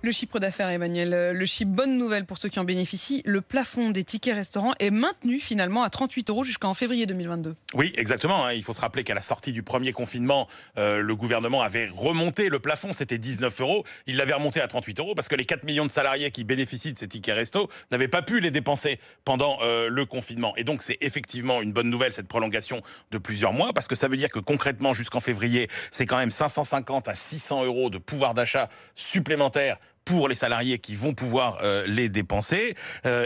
Le chiffre d'affaires, Emmanuel, le chiffre bonne nouvelle pour ceux qui en bénéficient. Le plafond des tickets restaurants est maintenu finalement à 38 € jusqu'en février 2022. Oui, exactement. Il faut se rappeler qu'à la sortie du premier confinement, le gouvernement avait remonté le plafond, c'était 19 €. Il l'avait remonté à 38 € parce que les 4 millions de salariés qui bénéficient de ces tickets resto n'avaient pas pu les dépenser pendant le confinement. Et donc, c'est effectivement une bonne nouvelle, cette prolongation de plusieurs mois, parce que ça veut dire que concrètement, jusqu'en février, c'est quand même 550 à 600 € de pouvoir d'achat supplémentaire pour les salariés qui vont pouvoir les dépenser.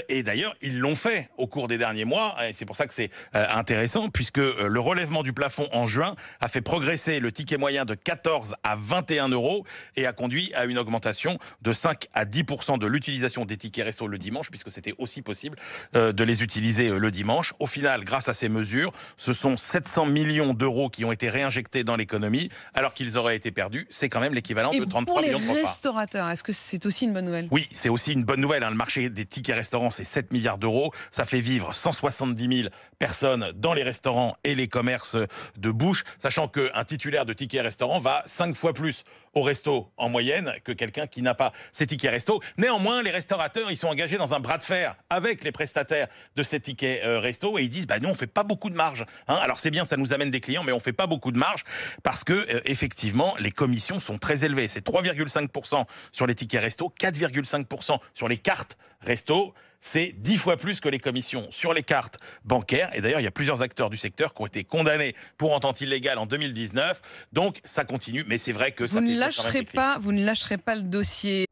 Et d'ailleurs, ils l'ont fait au cours des derniers mois. Et c'est pour ça que c'est intéressant, puisque le relèvement du plafond en juin a fait progresser le ticket moyen de 14 à 21 € et a conduit à une augmentation de 5 à 10% de l'utilisation des tickets resto le dimanche, puisque c'était aussi possible de les utiliser le dimanche. Au final, grâce à ces mesures, ce sont 700 millions d'euros qui ont été réinjectés dans l'économie, alors qu'ils auraient été perdus. C'est quand même l'équivalent de 33 millions de pour les repas. restaurateurs, est-ce que c'est aussi une bonne nouvelle? Oui, c'est aussi une bonne nouvelle. Le marché des tickets restaurants, c'est 7 milliards d'euros. Ça fait vivre 170 000 personnes dans les restaurants et les commerces de bouche, sachant qu'un titulaire de tickets restaurant va 5 fois plus au resto en moyenne que quelqu'un qui n'a pas ces tickets resto. Néanmoins, les restaurateurs, ils sont engagés dans un bras de fer avec les prestataires de ces tickets resto et ils disent nous on fait pas beaucoup de marge. Alors c'est bien, ça nous amène des clients, mais on fait pas beaucoup de marge parce que effectivement les commissions sont très élevées. C'est 3,5% sur les tickets resto, 4,5% sur les cartes resto. C'est 10 fois plus que les commissions sur les cartes bancaires. Et d'ailleurs, il y a plusieurs acteurs du secteur qui ont été condamnés pour entente illégale en 2019. Donc, ça continue. Mais c'est vrai que ça fait quand même des clients. Vous ne lâcherez pas le dossier.